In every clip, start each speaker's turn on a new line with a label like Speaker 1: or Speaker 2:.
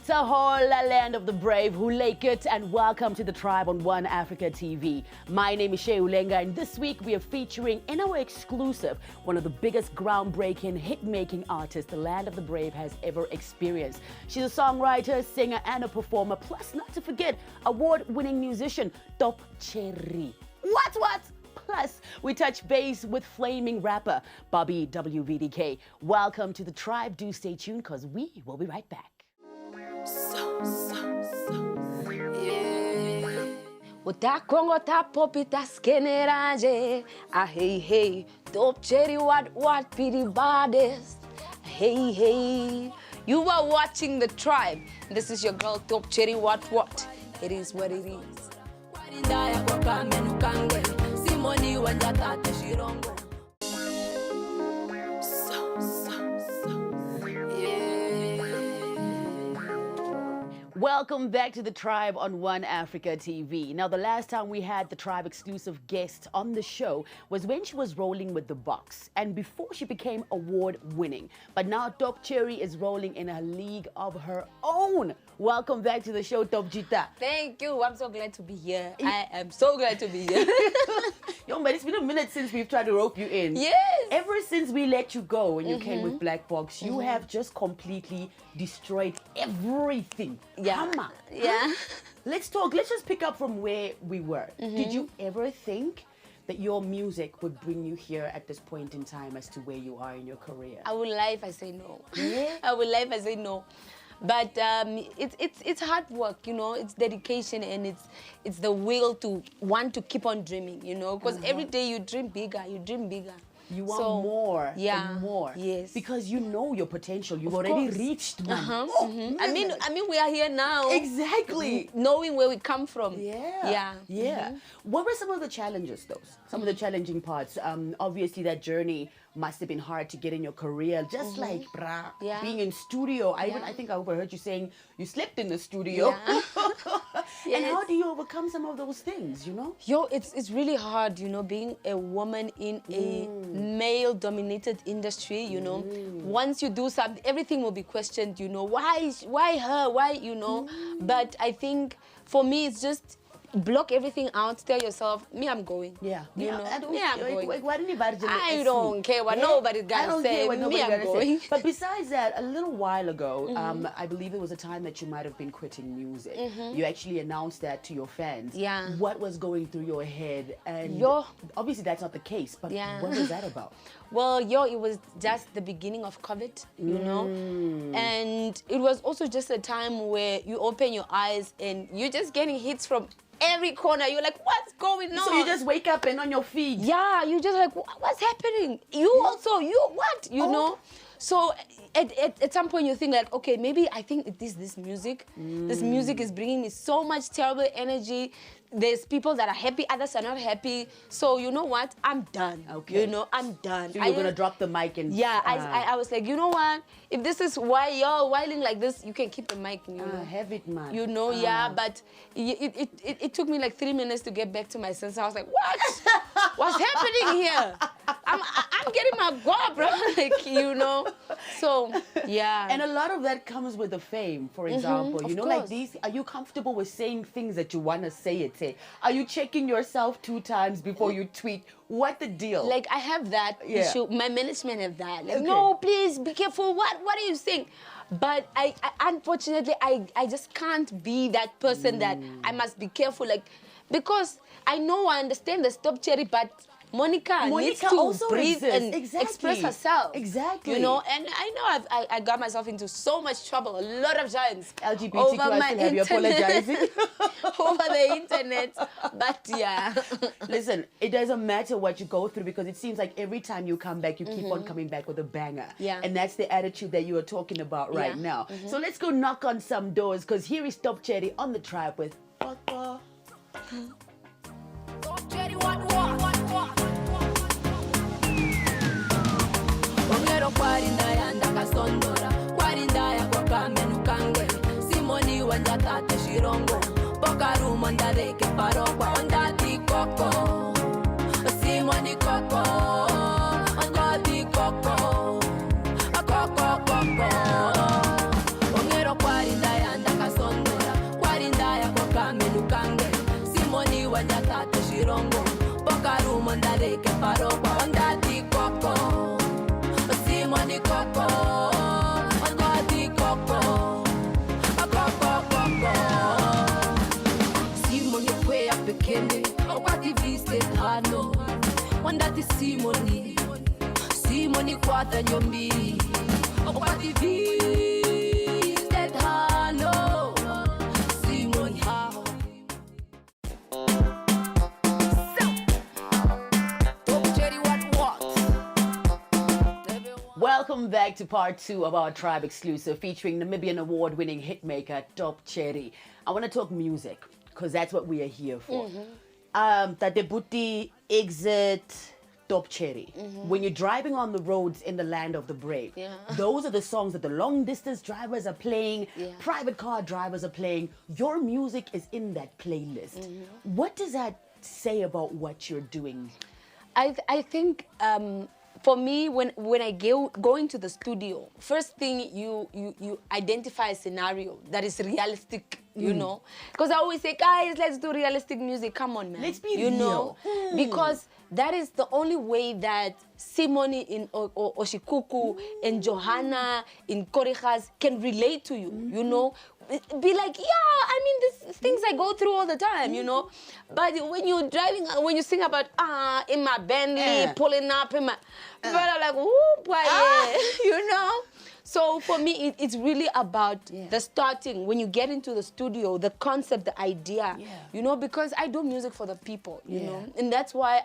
Speaker 1: Tahola, land of the brave, Hulekut, and welcome to the Tribe on One Africa TV. My name is Cheri, and this week we are featuring in our exclusive one of the biggest groundbreaking hit-making artists the land of the brave has ever experienced. She's a songwriter, singer, and a performer, plus not to forget, award-winning musician, Cheri. What? Plus, we touch base with flaming rapper Bobby WVDK. Welcome to the Tribe. Do stay tuned because we will be right back.
Speaker 2: Utakongo tapopi taskeneraje. Hey, Top Cheri, what be the baddest? Hey. You are watching The Tribe. This is your girl Top Cheri, what? It is what it is.
Speaker 1: Welcome back to the Tribe on One Africa TV. Now, the last time we had the Tribe exclusive guest on the show was when she was rolling with The Box and before she became award-winning. But now Top Cheri is rolling in a league of her own. Welcome back to the show, Top Jita.
Speaker 2: Thank you. I'm so glad to be here. I am so glad to be here.
Speaker 1: Yo, man, it's been a minute since we've tried to rope you in.
Speaker 2: Yes.
Speaker 1: Ever since we let you go when you came with Black Box, you have just completely destroyed everything.
Speaker 2: Yeah.
Speaker 1: Come on.
Speaker 2: Yeah.
Speaker 1: Let's talk. Let's just pick up from where we were. Did you ever think that your music would bring you here at this point in time as to where you are in your career?
Speaker 2: I would lie if I say no.
Speaker 1: Yeah.
Speaker 2: I would lie if I say no. But it's hard work, you know. It's dedication and it's the will to want to keep on dreaming, you know. Because every day you dream bigger.
Speaker 1: You want more
Speaker 2: and
Speaker 1: more.
Speaker 2: Yes.
Speaker 1: Because you know your potential. You've already reached, man.
Speaker 2: I mean, we are here now.
Speaker 1: Exactly.
Speaker 2: Knowing where we come from.
Speaker 1: Yeah. What were some of the challenges, though? Some of the challenging parts? Obviously, that journey must have been hard to get in your career. Just like, being in studio. I think I overheard you saying you slept in the studio.
Speaker 2: Yeah.
Speaker 1: And how do you overcome some of those things, you know?
Speaker 2: Yo, it's really hard, you know, being a woman in a male-dominated industry, you know. Once you do something, everything will be questioned, you know. Why her? Why, you know? But I think for me, it's just block everything out. Tell yourself, me, I'm going.
Speaker 1: Yeah.
Speaker 2: You know, me, I'm going. I
Speaker 1: I
Speaker 2: don't care what nobody's gonna say. Me, I'm going.
Speaker 1: But besides that, a little while ago, I believe it was a time that you might have been quitting music. You actually announced that to your fans.
Speaker 2: Yeah.
Speaker 1: What was going through your head? And obviously that's not the case, but what was that about?
Speaker 2: Well, it was just the beginning of COVID, you know? And it was also just a time where you open your eyes and you're just getting hits from every corner. You're like, what's going on?
Speaker 1: So you just wake up and on your feet.
Speaker 2: Yeah, you just like, what's happening? You also, what? You know? So at some point you think like, okay, maybe I think it is this music. This music is bringing me so much terrible energy. There's people that are happy, others are not happy. So you know what? I'm done.
Speaker 1: Okay.
Speaker 2: You know, I'm done.
Speaker 1: So you're going to drop the mic and...
Speaker 2: Yeah, I was like, you know what? If this is why you're whiling like this, you can keep the mic. You know?
Speaker 1: Have it, man.
Speaker 2: You know, but it took me like 3 minutes to get back to my senses. I was like, what? What's happening here? I'm getting my go, bro. Like, you know. So, yeah.
Speaker 1: And a lot of that comes with the fame, for example. You know, like
Speaker 2: course.
Speaker 1: these, are you comfortable with saying things that you want to say it? Are you checking yourself 2 times before you tweet? What the deal?
Speaker 2: Like, I have that issue. My management have that. Like,
Speaker 1: Okay.
Speaker 2: no, please be careful. What are you saying? But I unfortunately, I just can't be that person that I must be careful. Like, because I understand the Top Cheri, but Monica needs to
Speaker 1: also
Speaker 2: breathe and
Speaker 1: Exactly.
Speaker 2: express herself.
Speaker 1: Exactly.
Speaker 2: You know, and I know I got myself into so much trouble, a lot of times.
Speaker 1: LGBTQ,
Speaker 2: over
Speaker 1: I
Speaker 2: my
Speaker 1: still have you apologizing.
Speaker 2: over the internet. But yeah.
Speaker 1: Listen, it doesn't matter what you go through because it seems like every time you come back, you keep on coming back with a banger.
Speaker 2: Yeah.
Speaker 1: And that's the attitude that you are talking about right now. So let's go knock on some doors because here is Top Cheri on the Tribe with Papa.
Speaker 3: Top Cheri, what? Ongero kwarinda yanda kasondora kwarinda ya kwa kamenu kange Simoni wanja tate shirongo Pokarumo ndadeke parokwa ondati koko Simoni koko Ondati koko Koko Ongero kwarinda yanda okwati simoni simoni kwata nyombi okwati that halo simoni ha Cheri what
Speaker 1: Welcome back to part 2 of our Tribe exclusive featuring Namibian award-winning hitmaker Cheri. I want to talk music because that's what we are here for. Tate Buti, Exit, Cheri. When you're driving on the roads in the land of the brave, those are the songs that the long-distance drivers are playing, private car drivers are playing. Your music is in that playlist. What does that say about what you're doing?
Speaker 2: I think for me, when I go into the studio, first thing you identify a scenario that is realistic, you know. Because I always say, guys, let's do realistic music. Come on, man.
Speaker 1: Let's be
Speaker 2: you
Speaker 1: real.
Speaker 2: know, because that is the only way that Simoni in Oshikuku and Johanna in Korijas can relate to you, you know. Be like, yeah, I mean, these things I go through all the time, you know. But when you're driving, when you sing about, in my Bentley, pulling up in my, but I'm like, whoop, you know. So for me, it's really about the starting, when you get into the studio, the concept, the idea, you know, because I do music for the people, you know. And that's why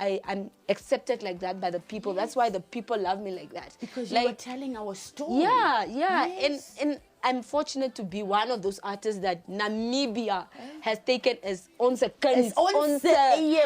Speaker 2: I'm accepted like that by the people. That's why the people love me like that.
Speaker 1: Because
Speaker 2: like,
Speaker 1: you are telling our story.
Speaker 2: Yeah.
Speaker 1: Yes.
Speaker 2: And I'm fortunate to be one of those artists that Namibia has taken as onse kunst,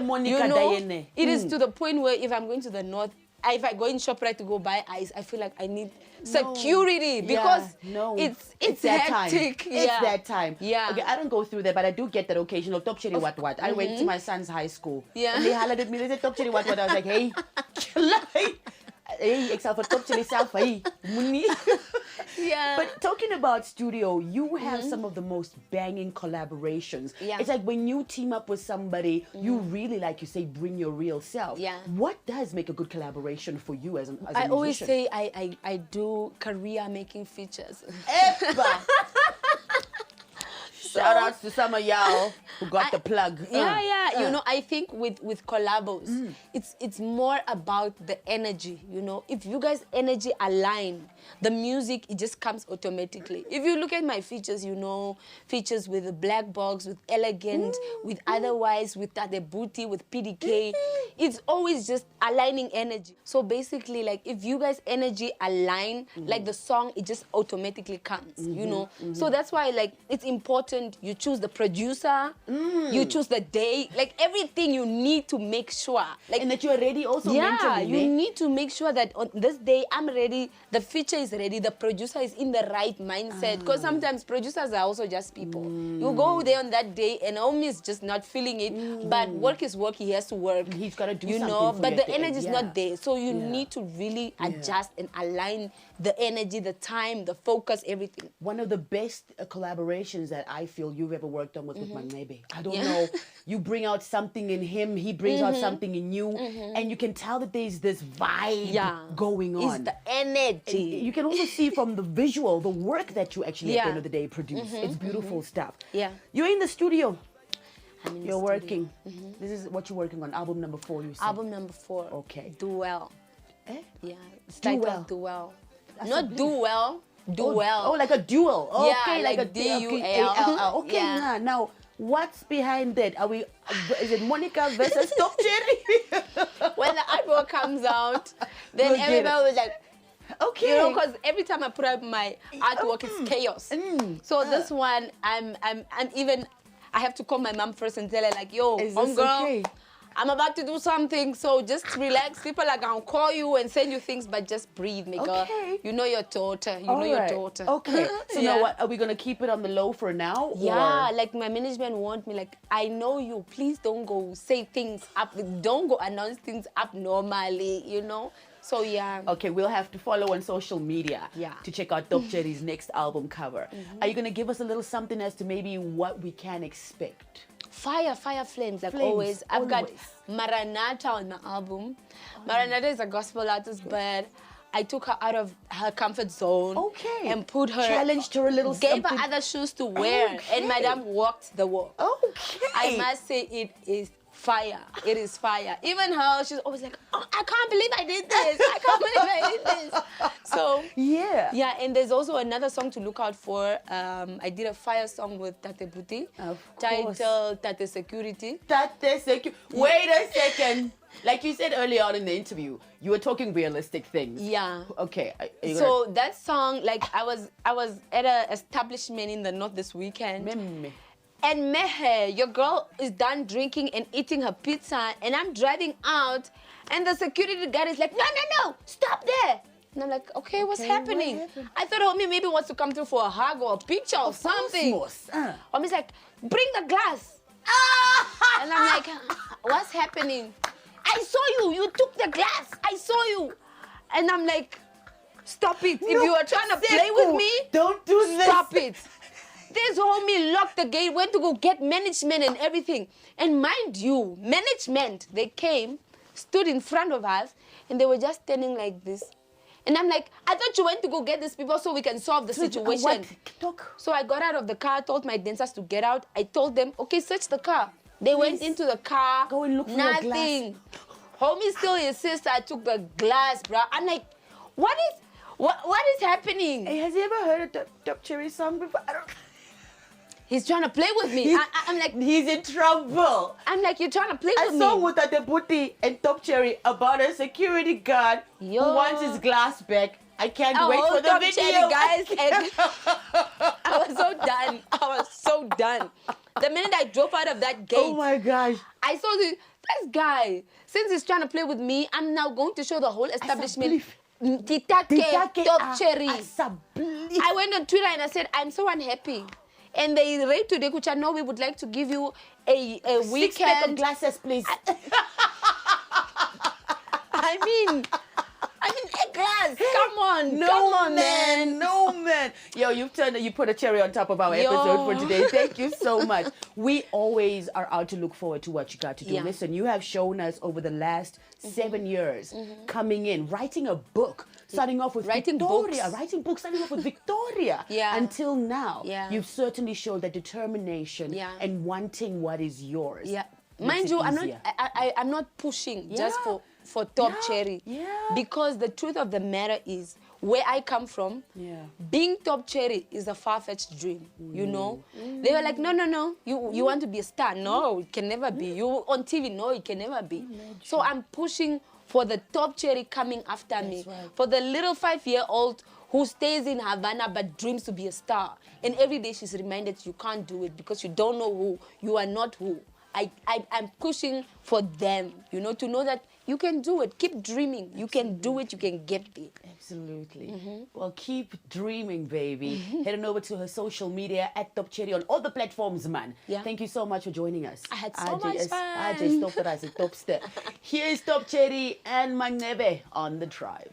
Speaker 1: Monica
Speaker 2: you know.
Speaker 1: Dayene.
Speaker 2: It is to the point where if I'm going to the north, if I go in ShopRite to go buy ice, I feel like I need security because it's
Speaker 1: that
Speaker 2: hectic.
Speaker 1: Time. It's that time.
Speaker 2: Yeah.
Speaker 1: Okay, I don't go through that, but I do get that occasional Cheri what. I went to my son's high school.
Speaker 2: Yeah.
Speaker 1: And they hollered at me. They said Cheri what. I was like, hey, hey, except for Cheri self, hey, muni.
Speaker 2: Yeah.
Speaker 1: But talking about studio, you have some of the most banging collaborations.
Speaker 2: Yeah.
Speaker 1: It's like when you team up with somebody, you really, like you say, bring your real self.
Speaker 2: Yeah.
Speaker 1: What does make a good collaboration for you as a musician?
Speaker 2: I always say I do career making features.
Speaker 1: Epa. Shout outs to some of y'all who got the plug.
Speaker 2: You know, I think with collabos, it's more about the energy, you know. If you guys' energy align, the music, it just comes automatically. If you look at my features, you know, features with the Black Box, with Elegant, with Otherwise, with Tate Booty, with PDK, it's always just aligning energy. So basically, like, if you guys' energy align, like the song, it just automatically comes, you know. So that's why, like, it's important you choose the producer, you choose the day, like everything you need to make sure. Like,
Speaker 1: and that you're ready also mentally.
Speaker 2: you need to make sure that on this day I'm ready, the feature is ready, the producer is in the right mindset. Because sometimes producers are also just people. You go there on that day and Omi is just not feeling it, but work is work, he has to work.
Speaker 1: He's got to do
Speaker 2: you
Speaker 1: something
Speaker 2: know,
Speaker 1: for
Speaker 2: but
Speaker 1: you
Speaker 2: the
Speaker 1: at the
Speaker 2: energy
Speaker 1: end.
Speaker 2: is not there. So you need to really adjust and align the energy, the time, the focus, everything.
Speaker 1: One of the best collaborations that I feel you've ever worked on was with Manebe. I don't know. You bring out something in him, he brings out something in you, and you can tell that there's this vibe going on.
Speaker 2: It's the energy.
Speaker 1: And you can also see from the visual, the work that you actually at the end of the day produce. It's beautiful stuff.
Speaker 2: Yeah.
Speaker 1: You're in the studio.
Speaker 2: I'm in the
Speaker 1: You're
Speaker 2: studio.
Speaker 1: working. This is what you're working on. Album number 4, you said.
Speaker 2: Album number 4.
Speaker 1: Okay.
Speaker 2: Do Well.
Speaker 1: Eh?
Speaker 2: Yeah. It's
Speaker 1: Do
Speaker 2: titled
Speaker 1: Well.
Speaker 2: Do Well.
Speaker 1: That's
Speaker 2: Not
Speaker 1: a
Speaker 2: Do Well. Do Well.
Speaker 1: Oh, like a duel. Okay,
Speaker 2: Yeah,
Speaker 1: like a
Speaker 2: like D-U-L.
Speaker 1: Okay,
Speaker 2: Yeah.
Speaker 1: now what's behind that? Is it Monica versus Cheri?
Speaker 2: When the artwork comes out, then
Speaker 1: You'll get
Speaker 2: everybody was like,
Speaker 1: Okay.
Speaker 2: you know, because every time I put up my artwork, it's chaos. So this one, I'm even, I have to call my mom first and tell her like, yo,
Speaker 1: Is this
Speaker 2: girl,
Speaker 1: okay?
Speaker 2: I'm about to do something, so just relax. People are gonna call you and send you things, but just breathe, nigga.
Speaker 1: Okay.
Speaker 2: You know your daughter. You
Speaker 1: All
Speaker 2: know your
Speaker 1: right.
Speaker 2: daughter.
Speaker 1: Okay. So now what? Are we gonna keep it on the low for now?
Speaker 2: Yeah,
Speaker 1: Or?
Speaker 2: like my management want me, like, I know you, please don't go say things up, don't go announce things abnormally, you know? So yeah.
Speaker 1: Okay, we'll have to follow on social media to check out Cheri's next album cover. Are you gonna give us a little something as to maybe what we can expect?
Speaker 2: Fire flames, like
Speaker 1: Flames,
Speaker 2: always. I've got
Speaker 1: always.
Speaker 2: Maranatha on my album. Maranatha is a gospel artist, but I took her out of her comfort zone.
Speaker 1: Okay.
Speaker 2: And put her...
Speaker 1: Challenged her a little
Speaker 2: Gave
Speaker 1: something.
Speaker 2: her other shoes to wear.
Speaker 1: Okay.
Speaker 2: And Madame walked the walk.
Speaker 1: Okay.
Speaker 2: I must say it is fire. It is fire. Even her, she's always like, oh, I can't believe I did this. I can't believe I did this. So yeah, and there's also another song to look out for. I did a fire song with Tate Buti, titled Tate Security.
Speaker 1: Tate Security. Wait a second. Like you said earlier on in the interview, you were talking realistic things.
Speaker 2: Yeah.
Speaker 1: Okay.
Speaker 2: So that song, like I was at an establishment in the north this weekend. And mehe, your girl is done drinking and eating her pizza, and I'm driving out, and the security guard is like, no, stop there. And I'm like, okay, what's happening?
Speaker 1: What happened?
Speaker 2: I thought homie maybe wants to come through for a hug or a picture or something. Homie's like, bring the glass. And I'm like, what's happening? I saw you took the glass. I saw you. And I'm like, stop it. If you are trying to play with me,
Speaker 1: don't do this.
Speaker 2: Stop it. This homie locked the gate, went to go get management and everything. And mind you, management, they came, stood in front of us, and they were just standing like this. And I'm like, I thought you went to go get these people so we can solve the situation. So I got out of the car, told my dancers to get out. I told them, okay, search the car. They went into the car.
Speaker 1: Go and look for your glass.
Speaker 2: Nothing. Homie still insists I took the glass, bro. I'm like, what is happening?
Speaker 1: Hey, has he ever heard a Top Cheri song before? I don't.
Speaker 2: He's trying to play with me. I'm like,
Speaker 1: he's in trouble.
Speaker 2: I'm like, you're trying to play with me.
Speaker 1: A song with Tate Buti and Top Cheri about a security guard who wants his glass back. I can't wait for the
Speaker 2: Top
Speaker 1: video.
Speaker 2: Cheri, guys. And I was so done. I was so done. The minute I drove out of that gate,
Speaker 1: oh my gosh,
Speaker 2: I saw this guy. Since he's trying to play with me, I'm now going to show the whole establishment. Titake Top Cheri. I went on Twitter and I said, I'm so unhappy. And they rate today, Kucha, no, we would like to give you a weekend.
Speaker 1: 6 pack of glasses, please.
Speaker 2: I mean, a glass. Come on,
Speaker 1: man. No, man. Yo, you put a cherry on top of our episode for today. Thank you so much. We always are out to look forward to what you got to do.
Speaker 2: Yeah.
Speaker 1: Listen, you have shown us over the last 7 years coming in, writing a book. Starting off with Victoria, writing books, starting off with Victoria. Until now, you've certainly showed that determination and wanting what is yours.
Speaker 2: Mind you, I'm not pushing just for Top Cheri. Because the truth of the matter is, where I come from, being Top Cheri is a far-fetched dream, you know? They were like, no, you want to be a star? No, it can never be. You on TV? No, it can never be. So I'm pushing for the Top Cheri coming after me. For the little 5-year-old who stays in Havana but dreams to be a star. And every day she's reminded you can't do it because you don't know who. You are not who. I'm pushing for them, you know, to know that you can do it. Keep dreaming. You can do it. You can get there.
Speaker 1: Absolutely. Well, keep dreaming, baby. Head on over to her social media at Top Cheri on all the platforms, man. Thank you so much for joining us.
Speaker 2: I had so much fun.
Speaker 1: Here's Top Cheri and Manebe on The Tribe.